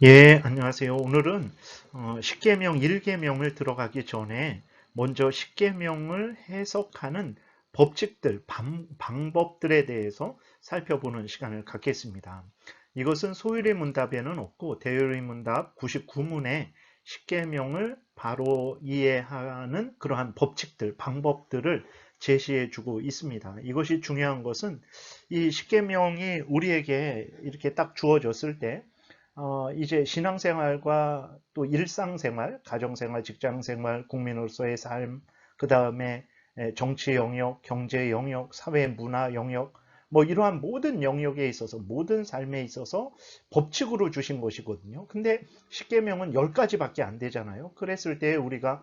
예, 안녕하세요. 오늘은 십계명 1계명을 들어가기 전에 먼저 십계명을 해석하는 법칙들, 방법들에 대해서 살펴보는 시간을 갖겠습니다. 이것은 소율의 문답에는 없고 대율의 문답 99문에 십계명을 바로 이해하는 그러한 법칙들, 방법들을 제시해 주고 있습니다. 이것이 중요한 것은 이 십계명이 우리에게 이렇게 딱 주어졌을 때 이제 신앙생활과 또 일상생활, 가정생활, 직장생활, 국민으로서의 삶, 그 다음에 정치 영역, 경제 영역, 사회 문화 영역, 뭐 이러한 모든 영역에 있어서, 모든 삶에 있어서 법칙으로 주신 것이거든요. 근데 십계명은 10가지밖에 안 되잖아요. 그랬을 때 우리가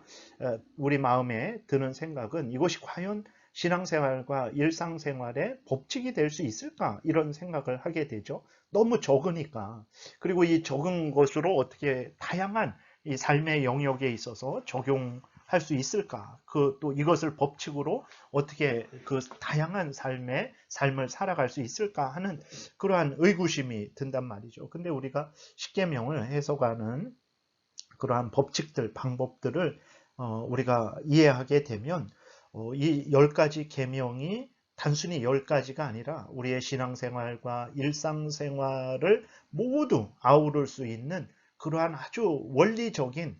우리 마음에 드는 생각은 이것이 과연 신앙생활과 일상생활의 법칙이 될 수 있을까? 이런 생각을 하게 되죠. 너무 적으니까. 그리고 이 적은 것으로 어떻게 다양한 이 삶의 영역에 있어서 적용할 수 있을까? 또 이것을 법칙으로 어떻게 그 다양한 삶을 살아갈 수 있을까 하는 그러한 의구심이 든단 말이죠. 근데 우리가 십계명을 해석하는 그러한 법칙들, 방법들을 우리가 이해하게 되면 이 10가지 계명이 단순히 10가지가 아니라 우리의 신앙생활과 일상생활을 모두 아우를 수 있는 그러한 아주 원리적인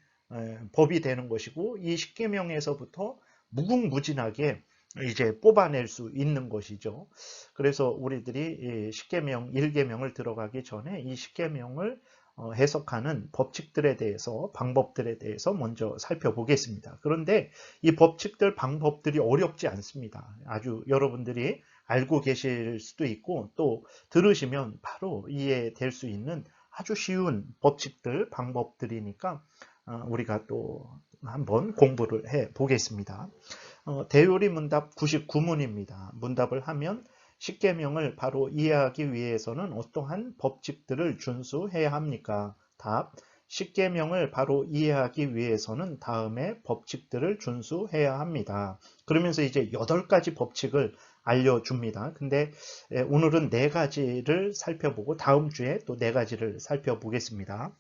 법이 되는 것이고 이 십계명에서부터 무궁무진하게 이제 뽑아낼 수 있는 것이죠. 그래서 우리들이 십계명 1계명을 들어가기 전에 이 십계명을 해석하는 법칙들에 대해서, 방법들에 대해서 먼저 살펴보겠습니다. 그런데 이 법칙들, 방법들이 어렵지 않습니다. 아주 여러분들이 알고 계실 수도 있고 또 들으시면 바로 이해될 수 있는 아주 쉬운 법칙들, 방법들이니까 우리가 또 한번 공부를 해 보겠습니다. 대요리 문답 99문입니다. 문답을 하면 십계명을 바로 이해하기 위해서는 어떠한 법칙들을 준수해야 합니까? 답. 십계명을 바로 이해하기 위해서는 다음의 법칙들을 준수해야 합니다. 그러면서 이제 8가지 법칙을 알려줍니다. 근데 오늘은 4가지를 살펴보고 다음 주에 또 4가지를 살펴보겠습니다.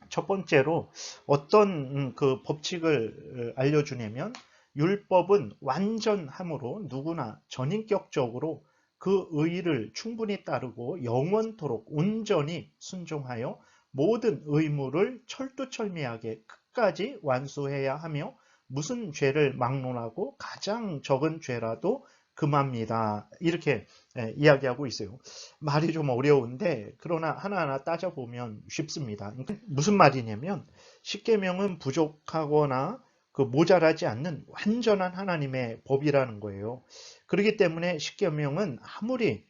첫 번째로 어떤 그 법칙을 알려주냐면 율법은 완전함으로 누구나 전인격적으로 그 의의를 충분히 따르고 영원토록 온전히 순종하여 모든 의무를 철두철미하게 끝까지 완수해야 하며 무슨 죄를 막론하고 가장 적은 죄라도 금합니다. 이렇게 이야기하고 있어요. 말이 좀 어려운데 그러나 하나하나 따져보면 쉽습니다. 그러니까 무슨 말이냐면 십계명은 부족하거나 그 모자라지 않는 완전한 하나님의 법이라는 거예요. 그렇기 때문에 십계명은 아무리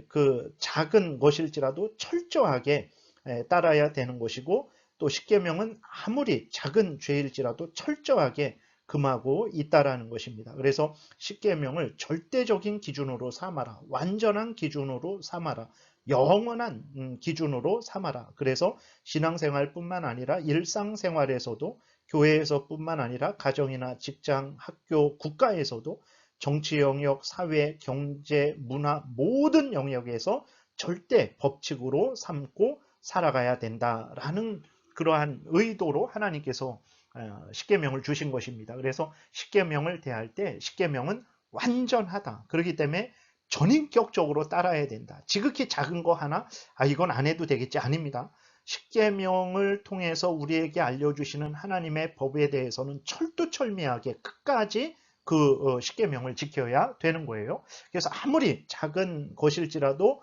그 작은 것일지라도 철저하게 따라야 되는 것이고 또 십계명은 아무리 작은 죄일지라도 철저하게 금하고 있다라는 것입니다. 그래서 십계명을 절대적인 기준으로 삼아라. 완전한 기준으로 삼아라. 영원한 기준으로 삼아라. 그래서 신앙생활뿐만 아니라 일상생활에서도 교회에서뿐만 아니라 가정이나 직장, 학교, 국가에서도 정치 영역, 사회, 경제, 문화 모든 영역에서 절대 법칙으로 삼고 살아가야 된다라는 그러한 의도로 하나님께서 십계명을 주신 것입니다. 그래서 십계명을 대할 때 십계명은 완전하다. 그렇기 때문에 전인격적으로 따라야 된다. 지극히 작은 거 하나, 이건 안 해도 되겠지. 아닙니다. 십계명을 통해서 우리에게 알려주시는 하나님의 법에 대해서는 철두철미하게 끝까지 그 십계명을 지켜야 되는 거예요. 그래서 아무리 작은 것일지라도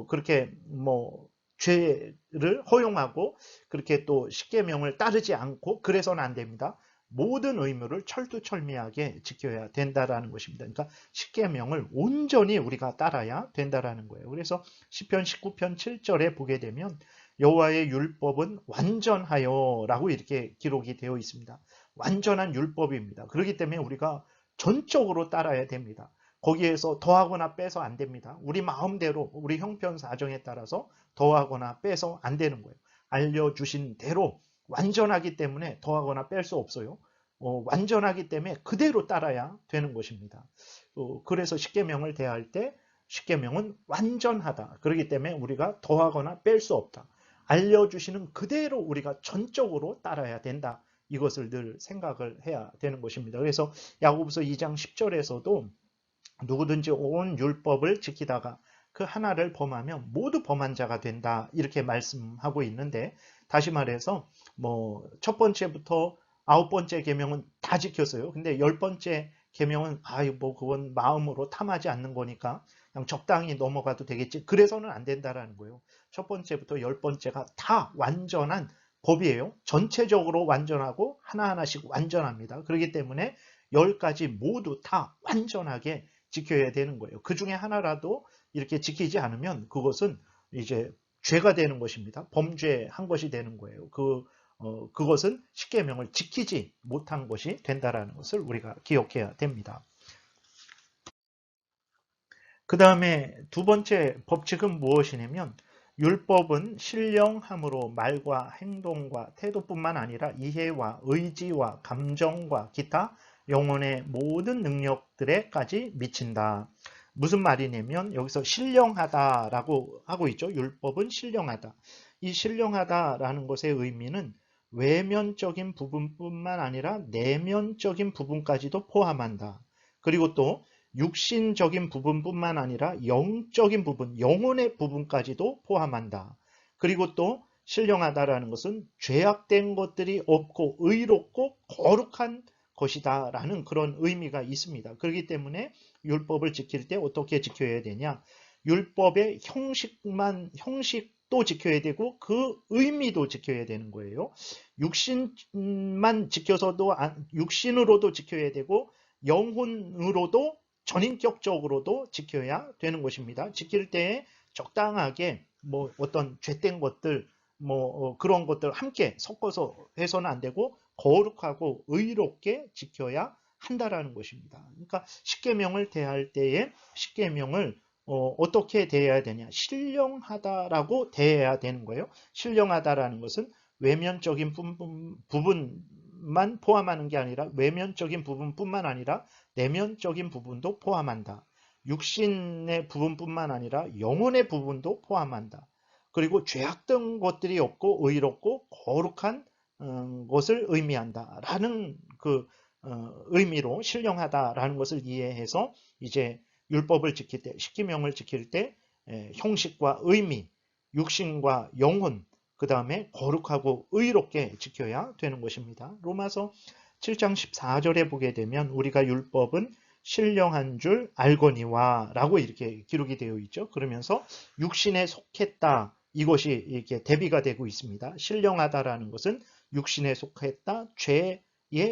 그렇게 뭐 죄를 허용하고 그렇게 또 십계명을 따르지 않고 그래서는 안 됩니다. 모든 의무를 철두철미하게 지켜야 된다라는 것입니다. 그러니까 십계명을 온전히 우리가 따라야 된다라는 거예요. 그래서 시편 19편 7절에 보게 되면 여호와의 율법은 완전하여라고 이렇게 기록이 되어 있습니다. 완전한 율법입니다. 그렇기 때문에 우리가 전적으로 따라야 됩니다. 거기에서 더하거나 빼서 안 됩니다. 우리 마음대로 우리 형편 사정에 따라서 더하거나 빼서 안 되는 거예요. 알려주신 대로 완전하기 때문에 더하거나 뺄 수 없어요. 완전하기 때문에 그대로 따라야 되는 것입니다. 그래서 십계명을 대할 때 십계명은 완전하다. 그렇기 때문에 우리가 더하거나 뺄 수 없다. 알려주시는 그대로 우리가 전적으로 따라야 된다. 이것을 늘 생각을 해야 되는 것입니다. 그래서 야고보서 2장 10절에서도 누구든지 온 율법을 지키다가 그 하나를 범하면 모두 범한 자가 된다. 이렇게 말씀하고 있는데, 다시 말해서 뭐 첫 번째부터 아홉 번째 계명은 다 지켰어요. 근데 열 번째 계명은 뭐 그건 마음으로 탐하지 않는 거니까 그냥 적당히 넘어가도 되겠지. 그래서는 안 된다라는 거예요. 첫 번째부터 열 번째가 다 완전한 법이에요. 전체적으로 완전하고 하나하나씩 완전합니다. 그렇기 때문에 열 가지 모두 다 완전하게 지켜야 되는 거예요. 그 중에 하나라도 이렇게 지키지 않으면 그것은 이제 죄가 되는 것입니다. 범죄한 것이 되는 거예요. 그것은 십계명을 지키지 못한 것이 된다라는 것을 우리가 기억해야 됩니다. 그 다음에 두 번째 법칙은 무엇이냐면, 율법은 신령함으로 말과 행동과 태도뿐만 아니라 이해와 의지와 감정과 기타 영혼의 모든 능력들에까지 미친다. 무슨 말이냐면 여기서 신령하다라고 하고 있죠. 율법은 신령하다. 이 신령하다라는 것의 의미는 외면적인 부분뿐만 아니라 내면적인 부분까지도 포함한다. 그리고 또 육신적인 부분뿐만 아니라 영적인 부분, 영혼의 부분까지도 포함한다. 그리고 또 신령하다라는 것은 죄악된 것들이 없고 의롭고 거룩한 것이다 라는 그런 의미가 있습니다. 그렇기 때문에 율법을 지킬 때 어떻게 지켜야 되냐? 율법의 형식도 지켜야 되고 그 의미도 지켜야 되는 거예요. 육신만 지켜서도 육신으로도 지켜야 되고 영혼으로도 전인격적으로도 지켜야 되는 것입니다. 지킬 때에 적당하게 뭐 어떤 죄된 것들 그런 것들 함께 섞어서 해서는 안 되고 거룩하고 의롭게 지켜야 한다라는 것입니다. 그러니까 십계명을 대할 때에 십계명을 어떻게 대해야 되냐? 신령하다라고 대해야 되는 거예요. 신령하다라는 것은 외면적인 부분만 포함하는 게 아니라 외면적인 부분뿐만 아니라 내면적인 부분도 포함한다. 육신의 부분뿐만 아니라 영혼의 부분도 포함한다. 그리고 죄악된 것들이 없고 의롭고 거룩한 것을 의미한다라는 그 의미로 신령하다라는 것을 이해해서 이제 율법을 지킬 때, 십계명을 지킬 때 형식과 의미, 육신과 영혼, 그 다음에 거룩하고 의롭게 지켜야 되는 것입니다. 로마서 7장 14절에 보게 되면 우리가 율법은 신령한 줄 알거니와 라고 이렇게 기록이 되어 있죠. 그러면서 육신에 속했다. 이것이 이렇게 대비가 되고 있습니다. 신령하다라는 것은 육신에 속했다, 죄에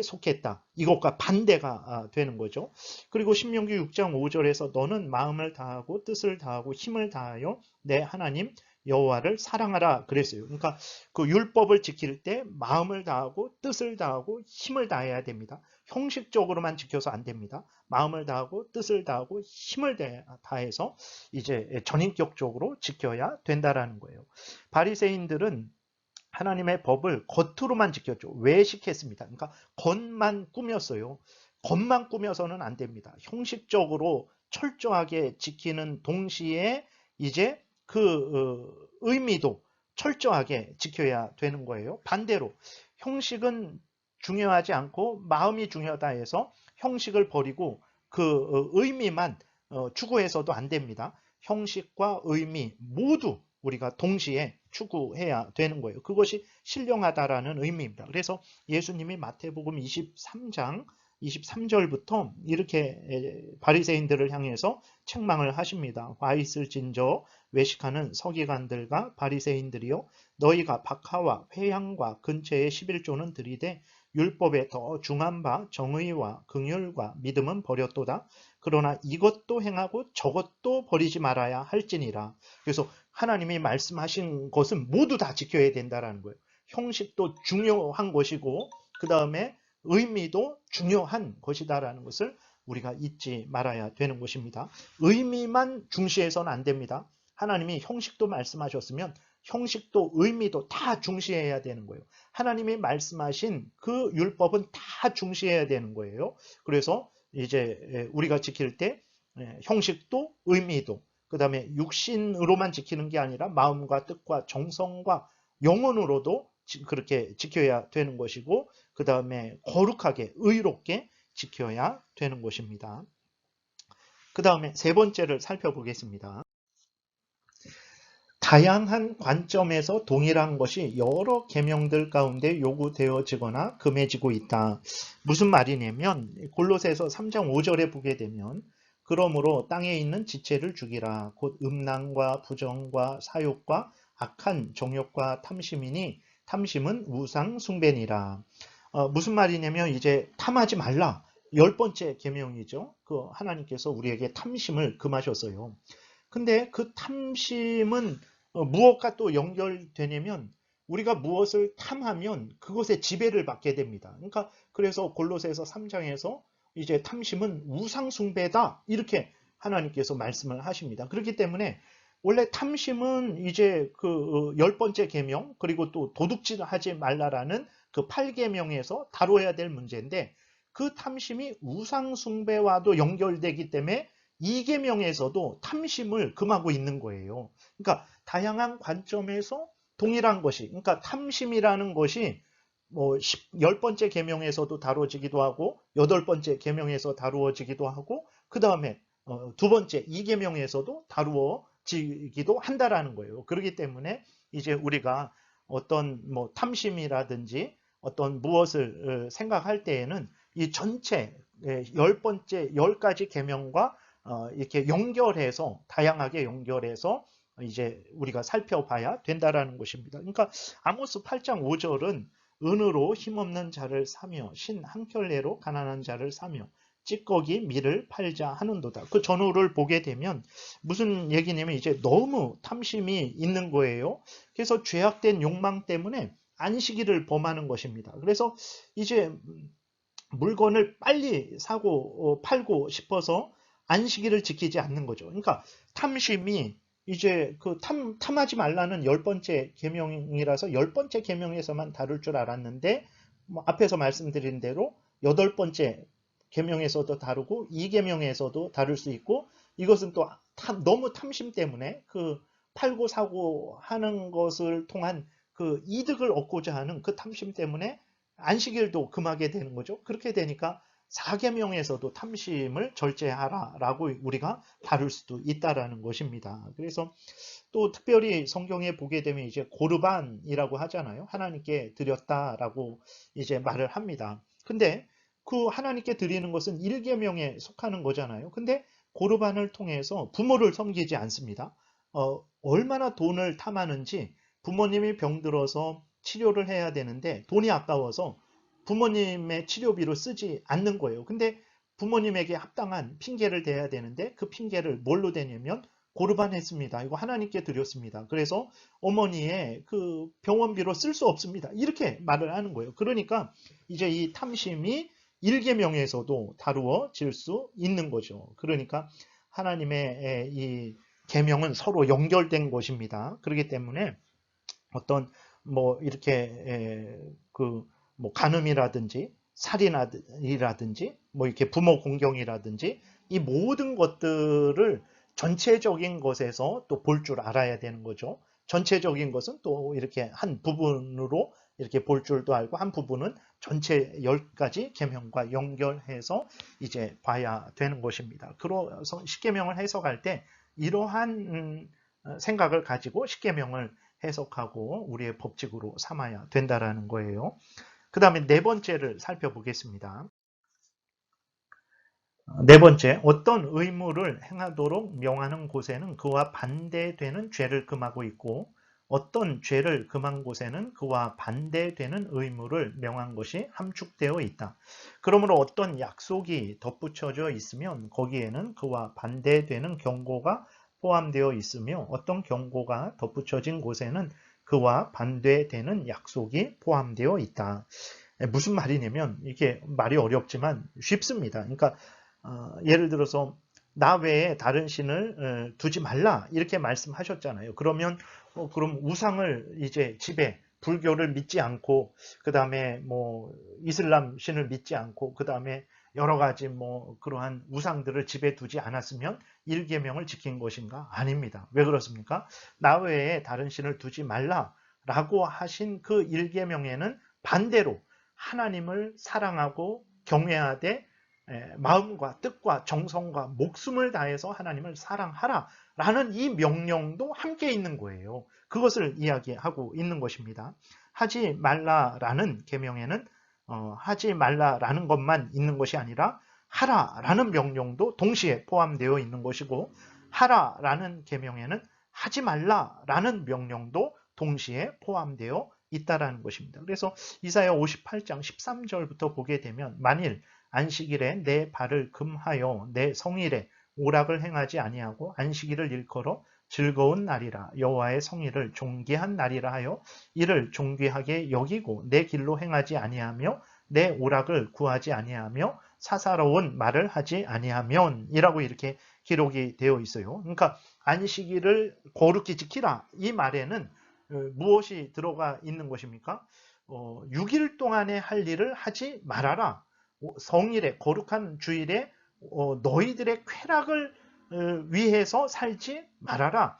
속했다. 이것과 반대가 되는 거죠. 그리고 신명기 6장 5절에서 너는 마음을 다하고 뜻을 다하고 힘을 다하여 내 하나님 여호와를 사랑하라 그랬어요. 그러니까 그 율법을 지킬 때 마음을 다하고 뜻을 다하고 힘을 다해야 됩니다. 형식적으로만 지켜서 안 됩니다. 마음을 다하고 뜻을 다하고 힘을 다해서 이제 전인격적으로 지켜야 된다라는 거예요. 바리새인들은 하나님의 법을 겉으로만 지켰죠. 외식했습니다. 그러니까 겉만 꾸몄어요. 겉만 꾸며서는 안 됩니다. 형식적으로 철저하게 지키는 동시에 이제 그 의미도 철저하게 지켜야 되는 거예요. 반대로 형식은 중요하지 않고 마음이 중요하다 해서 형식을 버리고 그 의미만 추구해서도 안 됩니다. 형식과 의미 모두 우리가 동시에 추구해야 되는 거예요. 그것이 신령하다라는 의미입니다. 그래서 예수님이 마태복음 23장 23절부터 이렇게 바리새인들을 향해서 책망을 하십니다. 와 있을진저 외식하는 서기관들과 바리새인들이요 너희가 박하와 회향과 근처의 11조는 들이되 율법에 더 중한 바 정의와 긍휼과 믿음은 버렸도다. 그러나 이것도 행하고 저것도 버리지 말아야 할지니라. 그래서 하나님이 말씀하신 것은 모두 다 지켜야 된다는 거예요. 형식도 중요한 것이고 그 다음에 의미도 중요한 것이다라는 것을 우리가 잊지 말아야 되는 것입니다. 의미만 중시해서는 안 됩니다. 하나님이 형식도 말씀하셨으면 형식도 의미도 다 중시해야 되는 거예요. 하나님이 말씀하신 그 율법은 다 중시해야 되는 거예요. 그래서 이제 우리가 지킬 때 형식도 의미도 그 다음에 육신으로만 지키는 게 아니라 마음과 뜻과 정성과 영혼으로도 그렇게 지켜야 되는 것이고, 그 다음에 거룩하게 의롭게 지켜야 되는 것입니다. 그 다음에 세 번째를 살펴보겠습니다. 다양한 관점에서 동일한 것이 여러 계명들 가운데 요구되어지거나 금해지고 있다. 무슨 말이냐면 골로새서 3장 5절에 보게 되면 그러므로 땅에 있는 지체를 죽이라. 곧 음란과 부정과 사욕과 악한 정욕과 탐심이니 탐심은 우상 숭배니라. 무슨 말이냐면 이제 탐하지 말라. 열 번째 계명이죠. 그 하나님께서 우리에게 탐심을 금하셨어요. 근데 그 탐심은 무엇과 또 연결되냐면 우리가 무엇을 탐하면 그것에 지배를 받게 됩니다. 그러니까 그래서 골로새서 3장에서 이제 탐심은 우상 숭배다 이렇게 하나님께서 말씀을 하십니다. 그렇기 때문에 원래 탐심은 이제 그 열 번째 계명 그리고 또 도둑질하지 말라라는 그 8계명에서 다뤄야 될 문제인데 그 탐심이 우상 숭배와도 연결되기 때문에 이계명에서도 탐심을 금하고 있는 거예요. 그러니까 다양한 관점에서 동일한 것이, 그러니까 탐심이라는 것이 뭐 10번째 계명에서도 다뤄지기도 하고 8번째 계명에서 다루어지기도 하고 그 다음에 두 번째 이계명에서도 다루어지기도 한다라는 거예요. 그렇기 때문에 이제 우리가 어떤 뭐 탐심이라든지 어떤 무엇을 생각할 때에는 이 전체 10번째 10가지 계명과 이렇게 연결해서 다양하게 연결해서 이제 우리가 살펴봐야 된다라는 것입니다. 그러니까 아모스 8장 5절은 은으로 힘없는 자를 사며 신 한 켤레로 가난한 자를 사며 찌꺼기 밀을 팔자 하는도다. 그 전후를 보게 되면 무슨 얘기냐면 이제 너무 탐심이 있는 거예요. 그래서 죄악된 욕망 때문에 안식일을 범하는 것입니다. 그래서 이제 물건을 빨리 사고 팔고 싶어서 안식일을 지키지 않는 거죠. 그러니까 탐심이 이제 그 탐하지 말라는 10번째 계명이라서 10번째 계명에서만 다룰 줄 알았는데 뭐 앞에서 말씀드린 대로 8번째 계명에서도 다루고 2계명에서도 다룰 수 있고 이것은 또 너무 탐심 때문에 그 팔고 사고 하는 것을 통한 그 이득을 얻고자 하는 그 탐심 때문에 안식일도 금하게 되는 거죠. 그렇게 되니까 4계명에서도 탐심을 절제하라라고 우리가 다룰 수도 있다라는 것입니다. 그래서 또 특별히 성경에 보게 되면 이제 고르반이라고 하잖아요. 하나님께 드렸다라고 이제 말을 합니다. 근데 그 하나님께 드리는 것은 1계명에 속하는 거잖아요. 근데 고르반을 통해서 부모를 섬기지 않습니다. 얼마나 돈을 탐하는지 부모님이 병들어서 치료를 해야 되는데 돈이 아까워서 부모님의 치료비로 쓰지 않는 거예요. 근데 부모님에게 합당한 핑계를 대야 되는데 그 핑계를 뭘로 대냐면 고르반 했습니다. 이거 하나님께 드렸습니다. 그래서 어머니의 그 병원비로 쓸 수 없습니다. 이렇게 말을 하는 거예요. 그러니까 이제 이 탐심이 1계명에서도 다루어질 수 있는 거죠. 그러니까 하나님의 이 계명은 서로 연결된 것입니다. 그렇기 때문에 어떤 뭐 이렇게 그 뭐 간음이라든지 살인이라든지 뭐 이렇게 부모 공경이라든지 이 모든 것들을 전체적인 것에서 또 볼 줄 알아야 되는 거죠. 전체적인 것은 또 이렇게 한 부분으로 이렇게 볼 줄도 알고 한 부분은 전체 10가지 계명과 연결해서 이제 봐야 되는 것입니다. 그래서 십계명을 해석할 때 이러한 생각을 가지고 십계명을 해석하고 우리의 법칙으로 삼아야 된다라는 거예요. 그 다음에 네 번째를 살펴보겠습니다. 네 번째, 어떤 의무를 행하도록 명하는 곳에는 그와 반대되는 죄를 금하고 있고 어떤 죄를 금한 곳에는 그와 반대되는 의무를 명한 것이 함축되어 있다. 그러므로 어떤 약속이 덧붙여져 있으면 거기에는 그와 반대되는 경고가 포함되어 있으며 어떤 경고가 덧붙여진 곳에는 그와 반대되는 약속이 포함되어 있다. 무슨 말이냐면 이게 말이 어렵지만 쉽습니다. 그러니까 예를 들어서 나 외에 다른 신을 두지 말라 이렇게 말씀하셨잖아요. 그러면 그럼 우상을 이제 집에 불교를 믿지 않고 그 다음에 뭐 이슬람 신을 믿지 않고 그 다음에 여러 가지 뭐 그러한 우상들을 집에 두지 않았으면 1계명을 지킨 것인가? 아닙니다. 왜 그렇습니까? 나 외에 다른 신을 두지 말라 라고 하신 그 1계명에는 반대로 하나님을 사랑하고 경외하되 마음과 뜻과 정성과 목숨을 다해서 하나님을 사랑하라 라는 이 명령도 함께 있는 거예요. 그것을 이야기하고 있는 것입니다. 하지 말라라는 계명에는 하지 말라라는 것만 있는 것이 아니라 하라라는 명령도 동시에 포함되어 있는 것이고, 하라라는 계명에는 하지 말라라는 명령도 동시에 포함되어 있다라는 것입니다. 그래서 이사야 58장 13절부터 보게 되면, 만일 안식일에 내 발을 금하여 내 성일에 오락을 행하지 아니하고 안식일을 일컬어 즐거운 날이라 여호와의 성일을 존귀한 날이라 하여 이를 존귀하게 여기고 내 길로 행하지 아니하며 내 오락을 구하지 아니하며 사사로운 말을 하지 아니하면 이라고 이렇게 기록이 되어 있어요. 그러니까 안식일을 거룩히 지키라 이 말에는 무엇이 들어가 있는 것입니까? 6일 동안에 할 일을 하지 말아라. 성일에, 거룩한 주일에 너희들의 쾌락을 위해서 살지 말아라.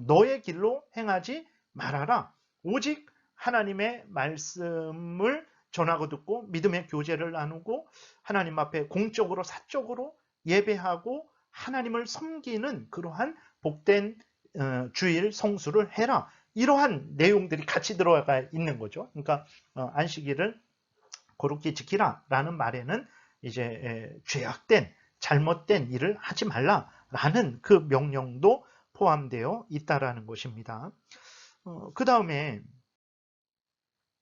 너의 길로 행하지 말아라. 오직 하나님의 말씀을 전하고 듣고 믿음의 교제를 나누고 하나님 앞에 공적으로 사적으로 예배하고 하나님을 섬기는 그러한 복된 주일 성수를 해라. 이러한 내용들이 같이 들어가 있는 거죠. 그러니까 안식일을 거룩히 지키라 라는 말에는 이제 죄악된 잘못된 일을 하지 말라라는 그 명령도 포함되어 있다라는 것입니다. 그 다음에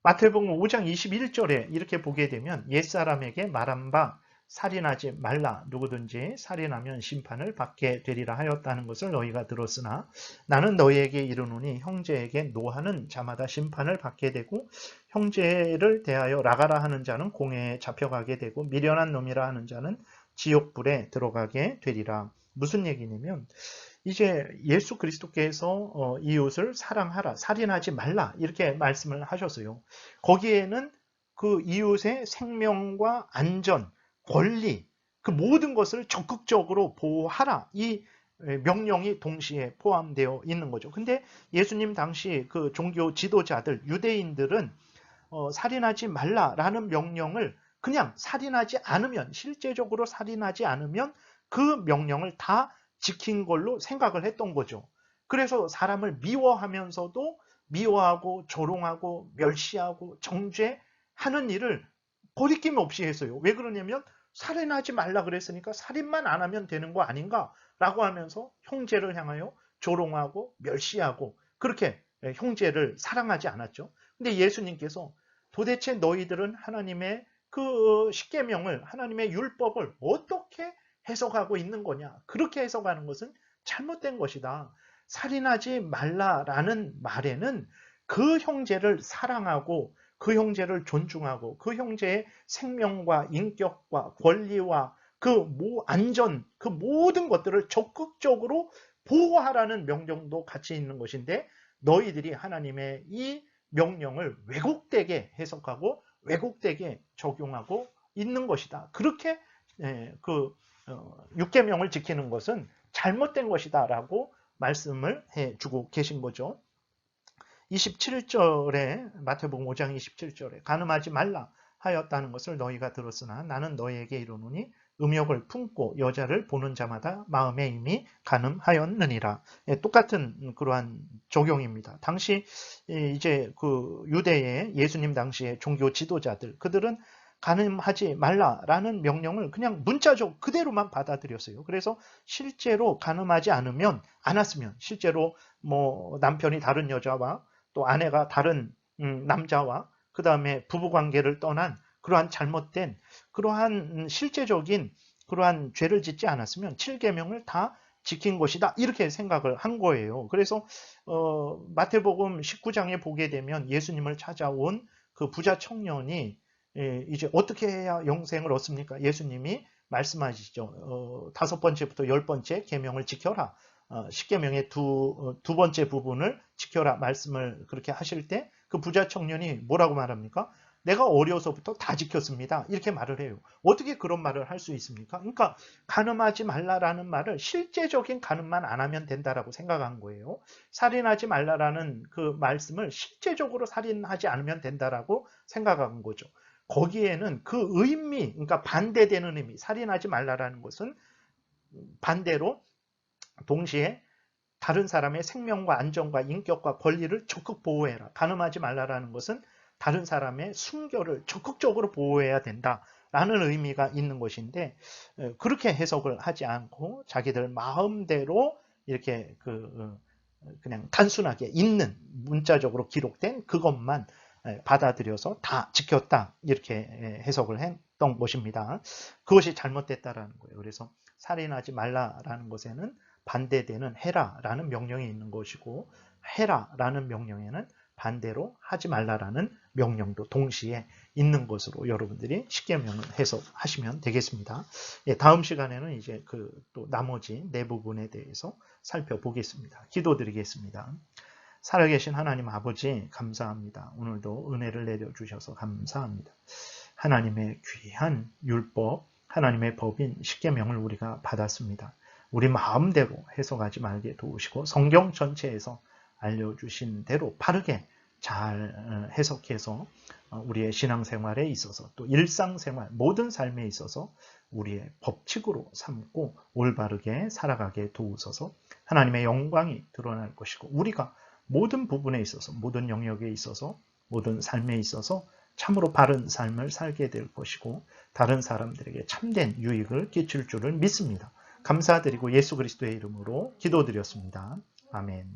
마태복음 5장 21절에 이렇게 보게 되면 옛사람에게 말한 바 살인하지 말라 누구든지 살인하면 심판을 받게 되리라 하였다는 것을 너희가 들었으나 나는 너희에게 이르노니 형제에게 노하는 자마다 심판을 받게 되고 형제를 대하여 나가라 하는 자는 공회에 잡혀가게 되고 미련한 놈이라 하는 자는 지옥불에 들어가게 되리라. 무슨 얘기냐면 이제 예수 그리스도께서 이웃을 사랑하라, 살인하지 말라 이렇게 말씀을 하셨어요. 거기에는 그 이웃의 생명과 안전, 권리, 그 모든 것을 적극적으로 보호하라 이 명령이 동시에 포함되어 있는 거죠. 근데 예수님 당시 그 종교 지도자들, 유대인들은 살인하지 말라라는 명령을 그냥 살인하지 않으면, 실제적으로 살인하지 않으면 그 명령을 다 지킨 걸로 생각을 했던 거죠. 그래서 사람을 미워하면서도 미워하고 조롱하고 멸시하고 정죄하는 일을 거리낌 없이 했어요. 왜 그러냐면 살인하지 말라 그랬으니까 살인만 안 하면 되는 거 아닌가라고 하면서 형제를 향하여 조롱하고 멸시하고 그렇게 형제를 사랑하지 않았죠. 근데 예수님께서 도대체 너희들은 하나님의 그 십계명을, 하나님의 율법을 어떻게 해석하고 있는 거냐? 그렇게 해석하는 것은 잘못된 것이다. 살인하지 말라라는 말에는 그 형제를 사랑하고 그 형제를 존중하고 그 형제의 생명과 인격과 권리와 그 안전, 그 모든 것들을 적극적으로 보호하라는 명령도 같이 있는 것인데 너희들이 하나님의 이 명령을 왜곡되게 해석하고 왜곡되게 적용하고 있는 것이다. 그렇게 그 6계명을 지키는 것은 잘못된 것이다 라고 말씀을 해주고 계신 거죠. 27절에 마태복음 5장 27절에 간음하지 말라 하였다는 것을 너희가 들었으나 나는 너희에게 이르노니 음욕을 품고 여자를 보는 자마다 마음에 이미 간음하였느니라. 똑같은 그러한 적용입니다. 당시 이제 그 유대의 예수님 당시의 종교 지도자들 그들은 간음하지 말라라는 명령을 그냥 문자적 그대로만 받아들였어요. 그래서 실제로 간음하지 않았으면 실제로 뭐 남편이 다른 여자와 또 아내가 다른 남자와 그 다음에 부부관계를 떠난 그러한 잘못된 그러한 실제적인 그러한 죄를 짓지 않았으면 7계명을 다 지킨 것이다 이렇게 생각을 한 거예요. 그래서 마태복음 19장에 보게 되면 예수님을 찾아온 그 부자 청년이 이제 어떻게 해야 영생을 얻습니까? 예수님이 말씀하시죠. 5번째부터 10번째 계명을 지켜라. 10계명의 두 번째 부분을 지켜라 말씀을 그렇게 하실 때 그 부자 청년이 뭐라고 말합니까? 내가 어려서부터 다 지켰습니다. 이렇게 말을 해요. 어떻게 그런 말을 할 수 있습니까? 그러니까 간음하지 말라라는 말을 실제적인 간음만 안 하면 된다라고 생각한 거예요. 살인하지 말라라는 그 말씀을 실제적으로 살인하지 않으면 된다라고 생각한 거죠. 거기에는 그 의미, 그러니까 반대되는 의미, 살인하지 말라라는 것은 반대로 동시에 다른 사람의 생명과 안전과 인격과 권리를 적극 보호해라. 간음하지 말라라는 것은 다른 사람의 순결을 적극적으로 보호해야 된다라는 의미가 있는 것인데, 그렇게 해석을 하지 않고 자기들 마음대로 이렇게 그냥 단순하게 있는 문자적으로 기록된 그것만 받아들여서 다 지켰다 이렇게 해석을 했던 것입니다. 그것이 잘못됐다라는 거예요. 그래서 살인하지 말라라는 것에는 반대되는 해라라는 명령이 있는 것이고, 해라라는 명령에는 반대로 하지 말라라는 명령도 동시에 있는 것으로 여러분들이 십계명을 해석하시면 되겠습니다. 다음 시간에는 이제 또 나머지 네 부분에 대해서 살펴보겠습니다. 기도드리겠습니다. 살아계신 하나님 아버지 감사합니다. 오늘도 은혜를 내려주셔서 감사합니다. 하나님의 귀한 율법, 하나님의 법인 십계명을 우리가 받았습니다. 우리 마음대로 해석하지 말게 도우시고 성경 전체에서 알려주신 대로 바르게 잘 해석해서 우리의 신앙생활에 있어서 또 일상생활 모든 삶에 있어서 우리의 법칙으로 삼고 올바르게 살아가게 도우소서. 하나님의 영광이 드러날 것이고 우리가 모든 부분에 있어서 모든 영역에 있어서 모든 삶에 있어서 참으로 바른 삶을 살게 될 것이고 다른 사람들에게 참된 유익을 끼칠 줄을 믿습니다. 감사드리고 예수 그리스도의 이름으로 기도드렸습니다. 아멘.